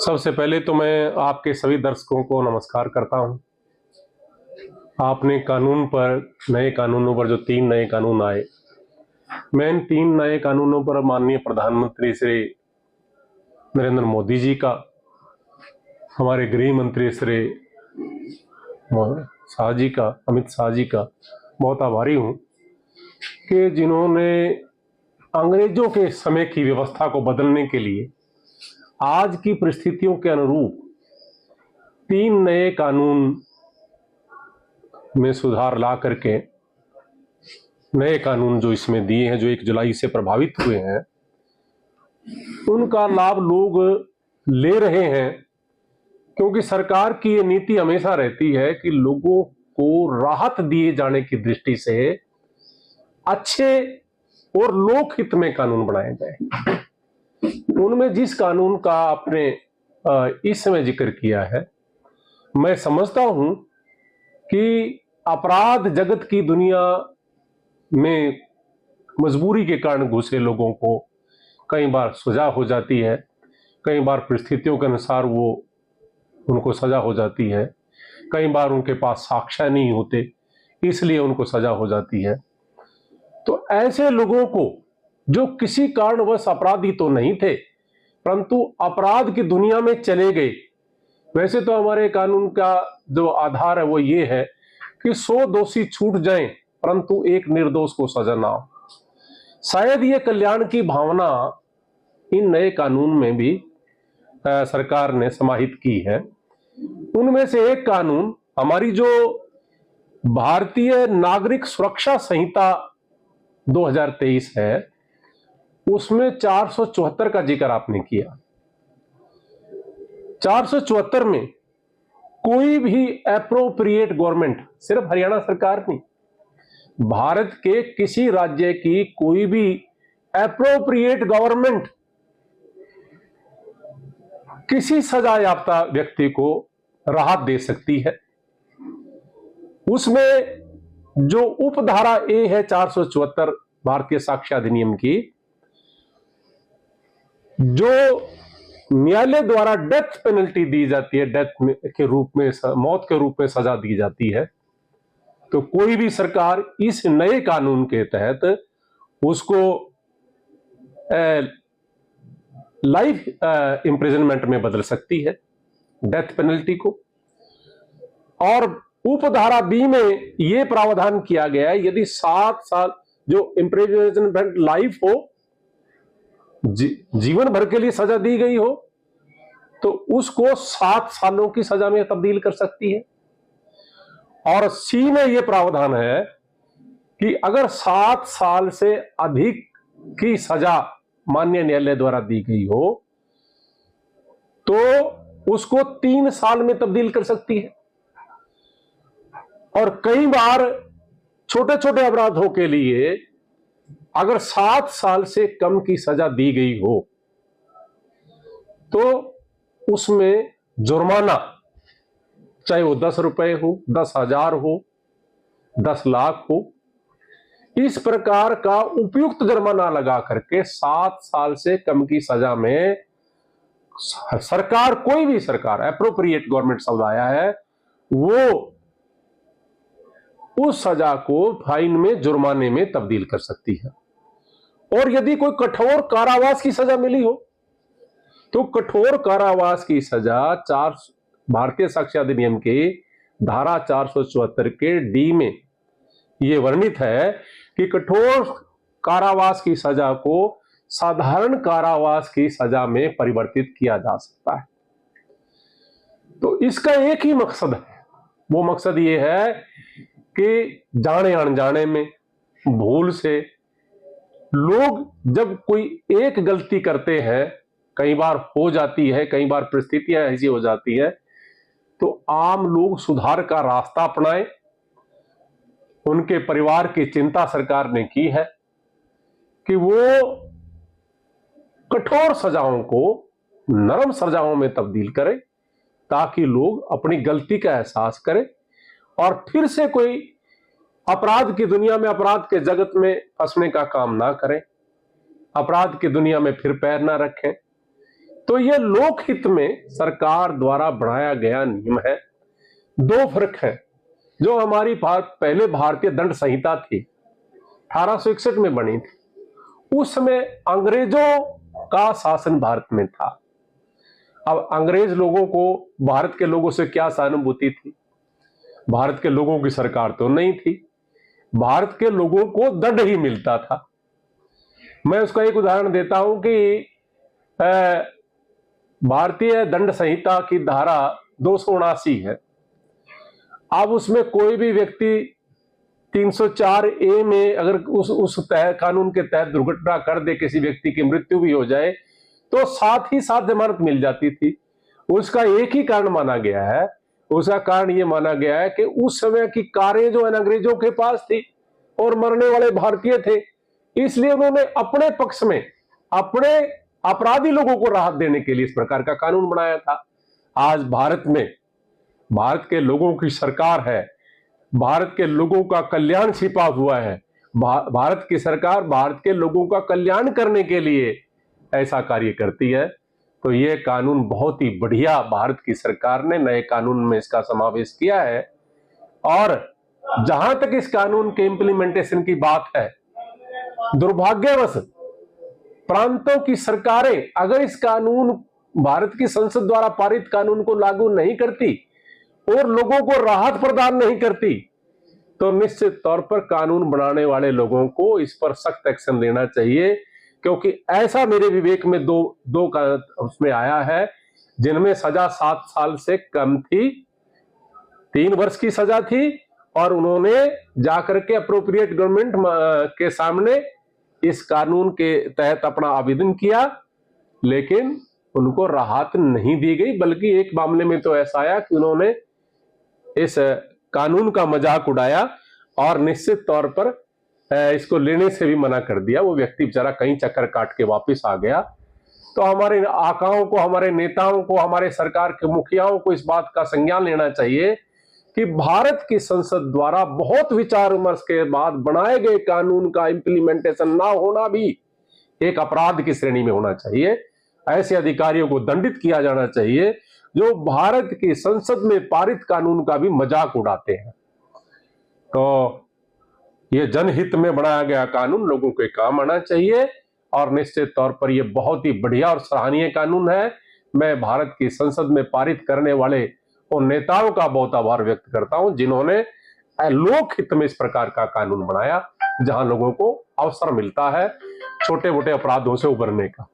सबसे पहले तो मैं आपके सभी दर्शकों को नमस्कार करता हूं। आपने नए कानूनों पर जो 3 नए कानून आए, मैं इन 3 नए कानूनों पर माननीय प्रधानमंत्री श्री नरेंद्र मोदी जी का, हमारे गृह मंत्री श्री अमित शाह जी का बहुत आभारी हूं कि जिन्होंने अंग्रेजों के समय की व्यवस्था को बदलने के लिए आज की परिस्थितियों के अनुरूप 3 नए कानून में सुधार ला करके नए कानून जो इसमें दिए हैं, जो 1 जुलाई से प्रभावित हुए हैं, उनका लाभ लोग ले रहे हैं। क्योंकि सरकार की ये नीति हमेशा रहती है कि लोगों को राहत दिए जाने की दृष्टि से अच्छे और लोकहित में कानून बनाए जाए। उनमें जिस कानून का आपने इस समय जिक्र किया है, मैं समझता हूं कि अपराध जगत की दुनिया में मजबूरी के कारण घुसे लोगों को कई बार सजा हो जाती है, कई बार परिस्थितियों के अनुसार उनको सजा हो जाती है, कई बार उनके पास साक्ष्य नहीं होते, इसलिए उनको सजा हो जाती है। तो ऐसे लोगों को जो किसी कारणवश अपराधी तो नहीं थे, परंतु अपराध की दुनिया में चले गए। वैसे तो हमारे कानून का जो आधार है वो ये है कि 100 दोषी छूट जाएं, परंतु एक निर्दोष को सजा ना हो। शायद ये कल्याण की भावना इन नए कानून में भी सरकार ने समाहित की है। उनमें से एक कानून हमारी जो भारतीय नागरिक सुरक्षा संहिता 2023 है, उसमें 474 का जिक्र आपने किया। 474 में कोई भी एप्रोप्रिएट गवर्नमेंट, सिर्फ हरियाणा सरकार नहीं, भारत के किसी राज्य की कोई भी एप्रोप्रिएट गवर्नमेंट किसी सजा याफ्ता व्यक्ति को राहत दे सकती है। उसमें जो उपधारा ए है 474 भारतीय साक्ष्य अधिनियम की, जो न्यायालय द्वारा डेथ पेनल्टी दी जाती है, मौत के रूप में सजा दी जाती है, तो कोई भी सरकार इस नए कानून के तहत उसको लाइफ इंप्रिजनमेंट में बदल सकती है, डेथ पेनल्टी को। और उपधारा बी में यह प्रावधान किया गया है, यदि 7 साल जो इंप्रिजनमेंट लाइफ हो, जीवन भर के लिए सजा दी गई हो, तो उसको 7 सालों की सजा में तब्दील कर सकती है। और सी में यह प्रावधान है कि अगर 7 साल से अधिक की सजा माननीय न्यायालय द्वारा दी गई हो, तो उसको 3 साल में तब्दील कर सकती है। और कई बार छोटे छोटे अपराधों के लिए अगर 7 साल से कम की सजा दी गई हो, तो उसमें जुर्माना, चाहे वो 10 रुपए हो, 10,000 हो, 10 लाख हो, इस प्रकार का उपयुक्त जुर्माना लगा करके 7 साल से कम की सजा में सरकार, कोई भी सरकार, एप्रोप्रिएट गवर्नमेंट शब्द आया है, वो उस सजा को फाइन में, जुर्माने में तब्दील कर सकती है। और यदि कोई कठोर कारावास की सजा मिली हो, तो कठोर कारावास की सजा भारतीय साक्ष्य अधिनियम की धारा 474 के डी में यह वर्णित है कि कठोर कारावास की सजा को साधारण कारावास की सजा में परिवर्तित किया जा सकता है। तो इसका एक ही मकसद है, वो मकसद ये है कि जाने अनजाने में, भूल से लोग जब कोई एक गलती करते हैं, कई बार हो जाती है, कई बार परिस्थितियां ऐसी हो जाती है, तो आम लोग सुधार का रास्ता अपनाएं। उनके परिवार की चिंता सरकार ने की है कि वो कठोर सजाओं को नरम सजाओं में तब्दील करें, ताकि लोग अपनी गलती का एहसास करें और फिर से कोई अपराध की दुनिया में, अपराध के जगत में फंसने का काम ना करें, अपराध की दुनिया में फिर पैर ना रखें। तो ये लोकहित में सरकार द्वारा बढ़ाया गया नियम है। दो फर्क है। जो हमारी पहले भारतीय दंड संहिता थी 1861 में बनी थी, उस समय अंग्रेजों का शासन भारत में था। अब अंग्रेज लोगों को भारत के लोगों से क्या सहानुभूति थी? भारत के लोगों की सरकार तो नहीं थी, भारत के लोगों को दंड ही मिलता था। मैं उसका एक उदाहरण देता हूं कि भारतीय दंड संहिता की धारा 279 है। अब उसमें कोई भी व्यक्ति 304A में अगर उस कानून के तहत दुर्घटना कर दे, किसी व्यक्ति की मृत्यु भी हो जाए, तो साथ ही साथ जमानत मिल जाती थी। उसका एक ही कारण माना गया है, उसका कारण यह माना गया है कि उस समय की कारें जो अंग्रेजों के पास थी और मरने वाले भारतीय थे, इसलिए उन्होंने अपने पक्ष में अपने अपराधी लोगों को राहत देने के लिए इस प्रकार का कानून बनाया था। आज भारत में भारत के लोगों की सरकार है, भारत के लोगों का कल्याण छिपा हुआ है। भारत की सरकार भारत के लोगों का कल्याण करने के लिए ऐसा कार्य करती है। तो ये कानून बहुत ही बढ़िया भारत की सरकार ने नए कानून में इसका समावेश किया है। और जहां तक इस कानून के इंप्लीमेंटेशन की बात है, दुर्भाग्यवश प्रांतों की सरकारें अगर इस कानून, भारत की संसद द्वारा पारित कानून को लागू नहीं करती और लोगों को राहत प्रदान नहीं करती, तो निश्चित तौर पर कानून बनाने वाले लोगों को इस पर सख्त एक्शन लेना चाहिए। क्योंकि ऐसा मेरे विवेक में दो का उसमें आया है जिनमें सजा 7 साल से कम थी, 3 वर्ष की सजा थी, और उन्होंने जाकर के अप्रोप्रिएट गवर्नमेंट के सामने इस कानून के तहत अपना आवेदन किया, लेकिन उनको राहत नहीं दी गई। बल्कि एक मामले में तो ऐसा आया कि उन्होंने इस कानून का मजाक उड़ाया और निश्चित तौर पर इसको लेने से भी मना कर दिया। वो व्यक्ति बेचारा कहीं चक्कर काट के वापस आ गया। तो हमारे आकाओं को, हमारे नेताओं को, हमारे सरकार के मुखियाओं को इस बात का संज्ञान लेना चाहिए कि भारत की संसद द्वारा बहुत विचार विमर्श के बाद बनाए गए कानून का इंप्लीमेंटेशन ना होना भी एक अपराध की श्रेणी में होना चाहिए। ऐसे अधिकारियों को दंडित किया जाना चाहिए जो भारत की संसद में पारित कानून का भी मजाक उड़ाते हैं। तो यह जनहित में बनाया गया कानून लोगों के काम आना चाहिए और निश्चित तौर पर यह बहुत ही बढ़िया और सराहनीय कानून है। मैं भारत की संसद में पारित करने वाले उन नेताओं का बहुत आभार व्यक्त करता हूं जिन्होंने लोकहित में इस प्रकार का कानून बनाया, जहां लोगों को अवसर मिलता है छोटे मोटे अपराधों से उबरने का।